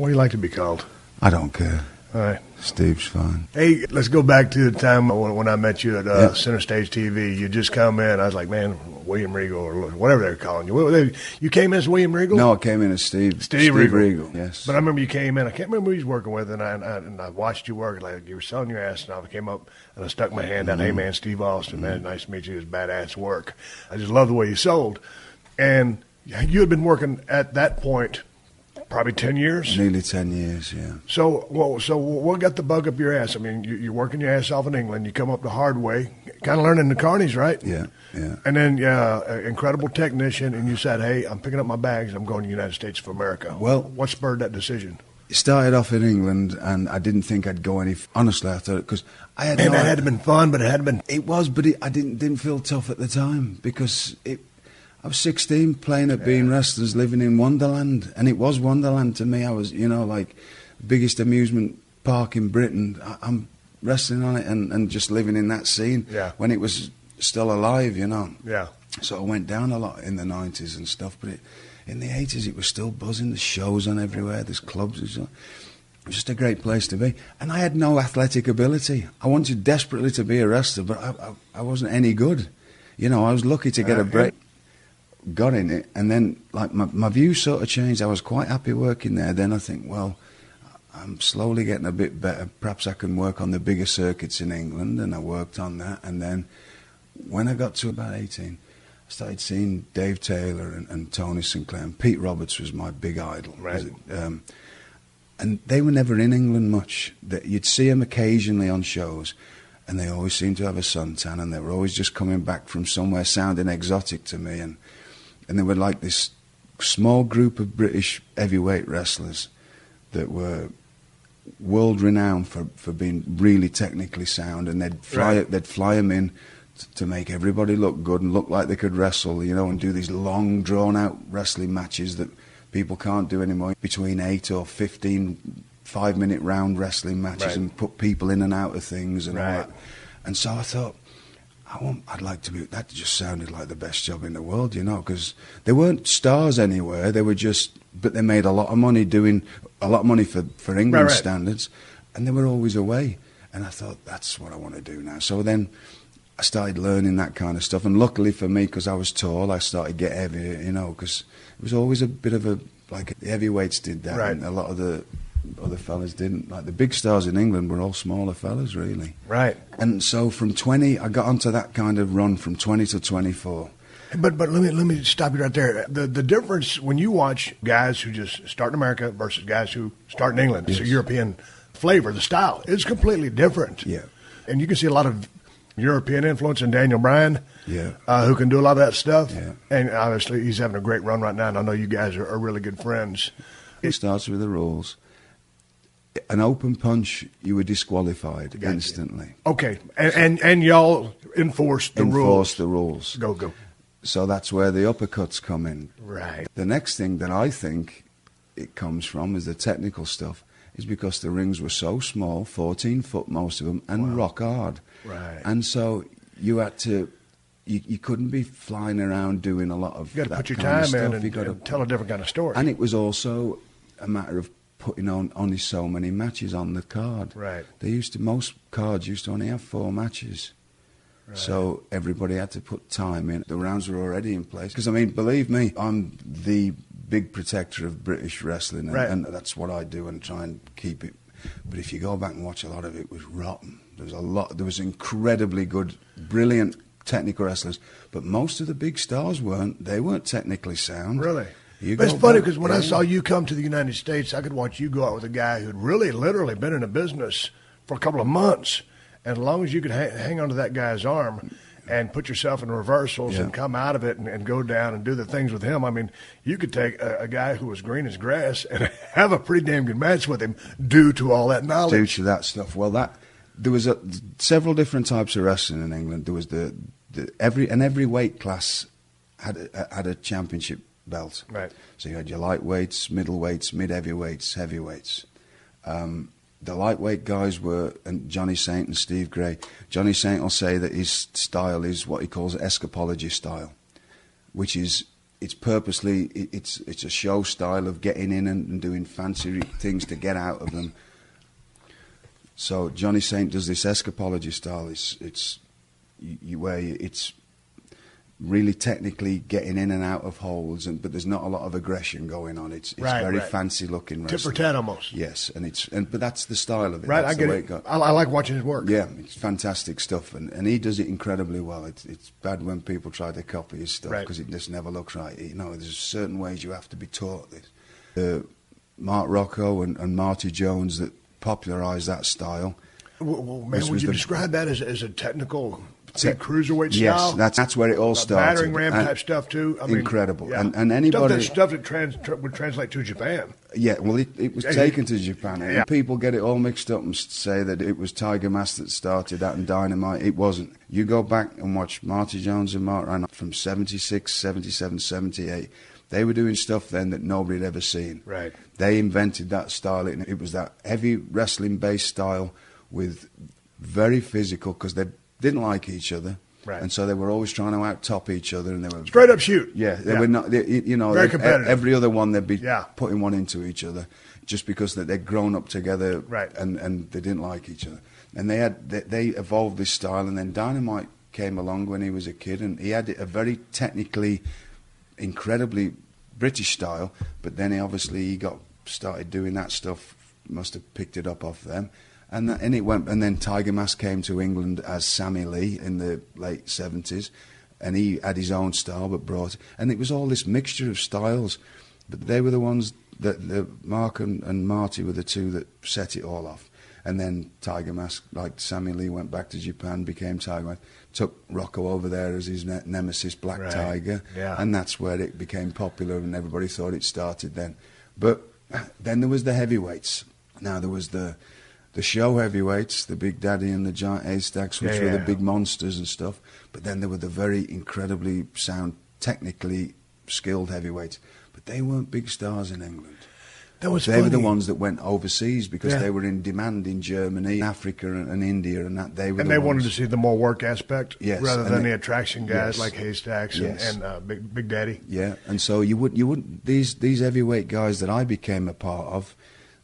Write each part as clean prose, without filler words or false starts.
What do you like to be called? I don't care. All right. Steve's fine. Hey, let's go back to the time when I met you at Center Stage TV. You just come in. I was like, man, William Regal or whatever they were calling you. You came in as William Regal? No, I came in as Steve Regal. Yes. But I remember you came in. I can't remember who you was working with, and I watched you work. Like you were selling your ass, and I came up and I stuck my hand out. Hey, man, Steve Austin, man, nice to meet you. It was badass work. I just love the way you sold. And you had been working at that point probably 10 years? Nearly 10 years, yeah. So what got the bug up your ass? I mean, you're working your ass off in England. You come up the hard way, kind of learning the carnies, right? Yeah. And then, incredible technician, and you said, hey, I'm picking up my bags. I'm going to the United States of America. Well, what spurred that decision? It started off in England, and I didn't think I'd go any. Honestly, I thought because I had. And that had been fun, but it hadn't been. It was, but I didn't feel tough at the time because I was 16, playing at being wrestlers, living in Wonderland, and it was Wonderland to me. I was, like, the biggest amusement park in Britain. I'm wrestling on it and just living in that scene when it was still alive, Yeah. So I went down a lot in the 90s and stuff, but in the 80s it was still buzzing. There's shows on everywhere, there's clubs. It was just a great place to be. And I had no athletic ability. I wanted desperately to be a wrestler, but I wasn't any good. I was lucky to get a break. Got in it, and then like my view sort of changed. I was quite happy working there. Then I think, well, I'm slowly getting a bit better. Perhaps I can work on the bigger circuits in England, and I worked on that. And then when I got to about 18, I started seeing Dave Taylor and Tony Sinclair, and Pete Roberts was my big idol. Right. And they were never in England much. You'd see them occasionally on shows, and they always seemed to have a suntan, and they were always just coming back from somewhere sounding exotic to me. And they were like this small group of British heavyweight wrestlers that were world-renowned for being really technically sound, and they'd fly them in to make everybody look good and look like they could wrestle, and do these long, drawn-out wrestling matches that people can't do anymore, between 8 or 15 5-minute round wrestling matches, and put people in and out of things and all that. And so I thought, I'd like to be. That just sounded like the best job in the world, because they weren't stars anywhere. They were but they made a lot of money doing a lot of money for England standards, and they were always away. And I thought, that's what I want to do now. So then I started learning that kind of stuff, and luckily for me, because I was tall, I started to get heavier, because it was always a bit of the heavyweights did that, and a lot of the other fellas didn't. Like the big stars in England were all smaller fellas, really. Right. And so from 20, I got onto that kind of run from 20 to 24. But let me stop you right there. The difference when you watch guys who just start in America versus guys who start in England, it's a European flavor, the style is completely different. Yeah. And you can see a lot of European influence in Daniel Bryan, who can do a lot of that stuff. Yeah. And obviously he's having a great run right now, and I know you guys are really good friends. It starts with the rules. An open punch, you were disqualified instantly. Okay, and y'all enforce the rules. Enforce the rules. Go. So that's where the uppercuts come in. Right. The next thing that I think it comes from is the technical stuff, is because the rings were so small, 14 foot most of them, and rock hard. Right. And so you had to, you couldn't be flying around doing a lot of you got that to put your kind time of in stuff. and tell a different kind of story. And it was also a matter of putting on only so many matches on the card. Right. Most cards used to only have 4 matches. Right. So everybody had to put time in. The rounds were already in place. Because, believe me, I'm the big protector of British wrestling, and that's what I do and try and keep it. But if you go back and watch, a lot of it was rotten. There was incredibly good, brilliant technical wrestlers, but most of the big stars weren't. They weren't technically sound. Really? But it's funny because when I saw you come to the United States, I could watch you go out with a guy who'd really literally been in a business for a couple of months. And as long as you could hang onto that guy's arm and put yourself in reversals and come out of it and go down and do the things with him, you could take a guy who was green as grass and have a pretty damn good match with him due to all that knowledge. Due to that stuff. Well, there was several different types of wrestling in England. There was every weight class had a championship belt. Right. So you had your lightweights, middleweights, mid-heavyweights, heavyweights. The lightweight guys were Johnny Saint and Steve Gray. Johnny Saint will say that his style is what he calls escapology style, which is it's purposely, it's a show style of getting in and doing fancy things to get out of them. So Johnny Saint does this escapology style. It's really technically getting in and out of holds, but there's not a lot of aggression going on. It's very fancy looking wrestling. Tit for tat almost. Yes, but that's the style of it. Right, that's I get it. I like watching his work. Yeah, it's fantastic stuff, and he does it incredibly well. It's bad when people try to copy his stuff because it just never looks right. You know, there's certain ways you have to be taught this. Mark Rocco and Marty Jones that popularised that style. Well, man, would you describe that as a technical cruiserweight style? Yes, that's where it all started. Battering ram type stuff too. I mean, incredible. Yeah. And anybody stuff that would translate to Japan. Yeah, well, it was taken to Japan, and people get it all mixed up and say that it was Tiger Mask that started that and Dynamite. It wasn't. You go back and watch Marty Jones and Mark Ryan from 76, 77, 78. They were doing stuff then that nobody had ever seen. Right. They invented that style. It was that heavy wrestling-based style with very physical because they didn't like each other. Right. And so they were always trying to out-top each other. And they were straight up shoot. Yeah. They were not, you know, very competitive. Every other one they'd be putting one into each other just because they'd grown up together and they didn't like each other. And they evolved this style, and then Dynamite came along when he was a kid, and he had a very technically incredibly British style, but then he started doing that stuff, must have picked it up off them, and it went. And then Tiger Mask came to England as Sammy Lee in the late 70s, and he had his own style, but and it was all this mixture of styles, but they were the ones that Mark and Marty were the two that set it all off. And then Tiger Mask, like Sammy Lee, went back to Japan, became Tiger Mask, took Rocco over there as his nemesis, Black Tiger, and that's where it became popular, and everybody thought it started then. But then there was the heavyweights. Now there was the show heavyweights, the Big Daddy and the Giant Haystacks, which were the big monsters and stuff. But then there were the very incredibly sound, technically skilled heavyweights. But they weren't big stars in England. They were the ones that went overseas because they were in demand in Germany, Africa, and India, and that they were. And they wanted to see the more work aspect, rather than the attraction guys like Haystacks and Big Daddy. Yeah, and so you would these heavyweight guys that I became a part of,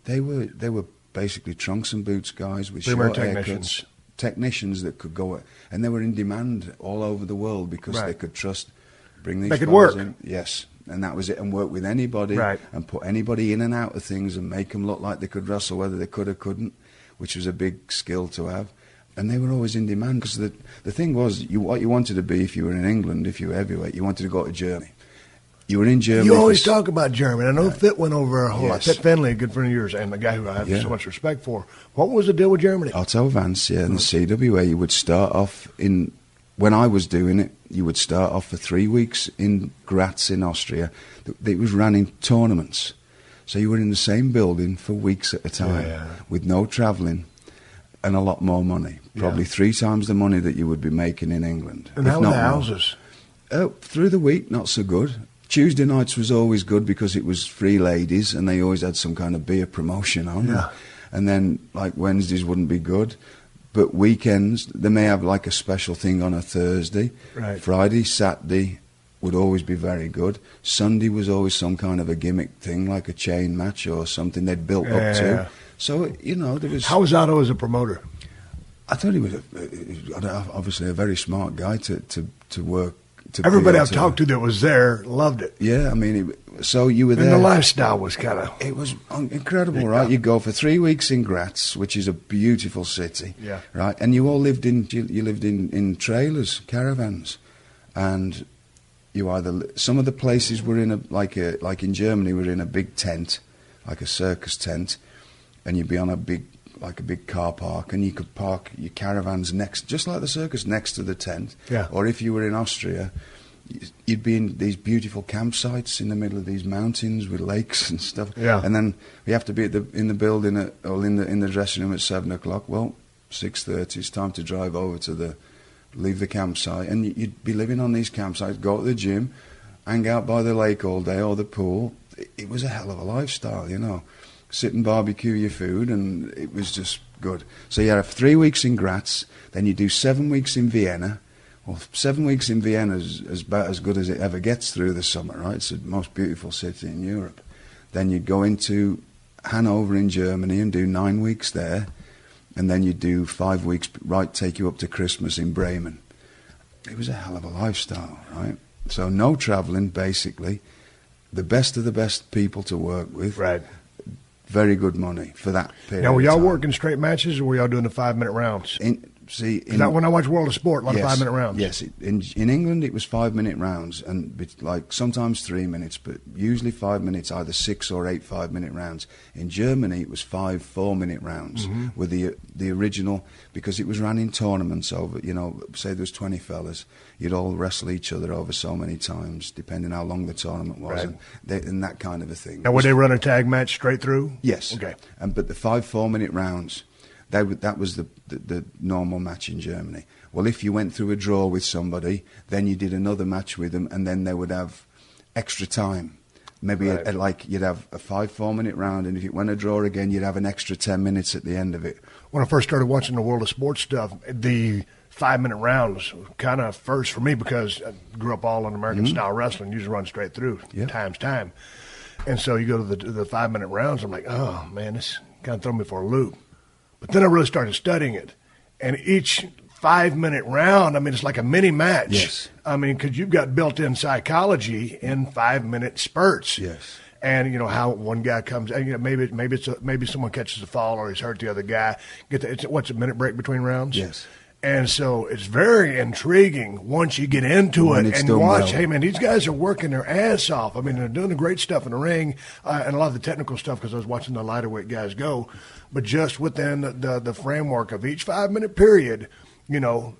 they were basically trunks and boots guys with short haircuts, technicians that could go, and they were in demand all over the world because they could bring these. They could work. In. Yes. And that was it, and work with anybody, and put anybody in and out of things, and make them look like they could wrestle, whether they could or couldn't, which was a big skill to have. And they were always in demand because the thing was, what you wanted to be if you were in England, if you were heavyweight, you wanted to go to Germany. You were in Germany. You always talk about Germany. I know Fit went over a whole lot. Fit Finley, a good friend of yours, and the guy who I have so much respect for. What was the deal with Germany? Otto Vance, in the CWA, you would start off in. When I was doing it, you would start off for 3 weeks in Graz in Austria. It was run in tournaments. So you were in the same building for weeks at a time with no travelling and a lot more money. Probably 3 times the money that you would be making in England. And how were the houses? Through the week, not so good. Tuesday nights was always good because it was free ladies and they always had some kind of beer promotion on. Yeah. And then, like, Wednesdays wouldn't be good. But weekends, they may have like a special thing on a Thursday. Right. Friday, Saturday would always be very good. Sunday was always some kind of a gimmick thing, like a chain match or something they'd built up to. So, there was... How was Otto as a promoter? I thought he was obviously a very smart guy to work. Everybody I've talked to that was there loved it. Yeah, I mean, so you were there. And the lifestyle was kind of... It was incredible, right? You go for 3 weeks in Graz, which is a beautiful city, right? And you all lived in trailers, caravans, and some of the places were in like in Germany, were in a big tent, like a circus tent, and you'd be on a big car park, and you could park your caravans next, just like the circus, next to the tent. Yeah. Or if you were in Austria, you'd be in these beautiful campsites in the middle of these mountains with lakes and stuff. Yeah. And then we have to be in the building or in the dressing room at 7 o'clock. Well, 6:30. It's time to drive over leave the campsite, and you'd be living on these campsites. Go to the gym, hang out by the lake all day or the pool. It was a hell of a lifestyle, Sit and barbecue your food, and it was just good. So you have 3 weeks in Graz, then you do 7 weeks in Vienna, Well, 7 weeks in Vienna is about as good as it ever gets through the summer, right? It's the most beautiful city in Europe. Then you'd go into Hanover in Germany and do 9 weeks there, and then you'd do 5 weeks, right, take you up to Christmas in Bremen. It was a hell of a lifestyle, right? So no travelling, basically. The best of the best people to work with. Right. Very good money for that period. Now, were y'all of time. working straight matches, or were y'all doing the 5-minute rounds? When I watch World of Sport, a lot of 5-minute rounds. Yes, in England it was 5-minute rounds, and like sometimes 3 minutes, but usually 5 minutes, either 6 or 8 5-minute rounds. In Germany it was 5 4-minute rounds with the original, because it was ran in tournaments over, say there was 20 fellas, you'd all wrestle each other over so many times, depending how long the tournament was, right. and that kind of a thing. Now, would they run a tag match straight through? Yes. Okay. But the 5 4-minute rounds, that was the normal match in Germany. Well, if you went through a draw with somebody, then you did another match with them, and then they would have extra time. Maybe right. You'd have a 5 4-minute round, and if it went a draw again, you'd have an extra 10 minutes at the end of it. When I first started watching the World of Sports stuff, the 5-minute round was kind of first for me, because I grew up all in American-style wrestling, usually run straight through, time. And so you go to the 5-minute rounds, I'm like, oh, man, this kind of threw me for a loop. But then I really started studying it. And each 5-minute round, I mean, it's like a mini match. Yes. I mean, because you've got built-in psychology in 5-minute spurts. Yes. And how one guy comes, and maybe someone catches a fall or he's hurt the other guy. What's a minute break between rounds? Yes. And so it's very intriguing once you get into it and watch, hey, man, these guys are working their ass off. I mean, they're doing the great stuff in the ring and a lot of the technical stuff, because I was watching the lighter weight guys go. But just within the framework of each 5-minute period, and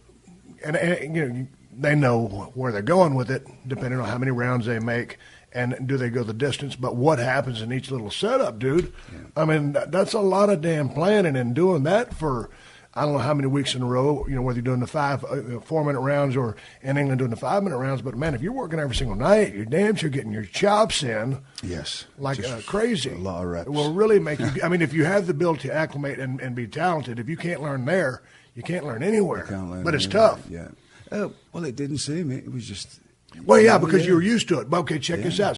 they know where they're going with it, depending on how many rounds they make and do they go the distance. But what happens in each little setup, dude? Yeah. I mean, that's a lot of damn planning, and doing that for – I don't know how many weeks in a row, whether you're doing the 4-minute rounds or in England doing the 5-minute rounds. But, man, if you're working every single night, you're damn sure getting your chops in. Yes. Like crazy. A lot of reps. It will really make you – I mean, if you have the ability to acclimate and be talented, if you can't learn there, you can't learn anywhere. You can't learn but it's anywhere. Tough. Yeah. Well, it didn't seem it. It was just – Well, yeah, because you were used to it. But, okay, check this out.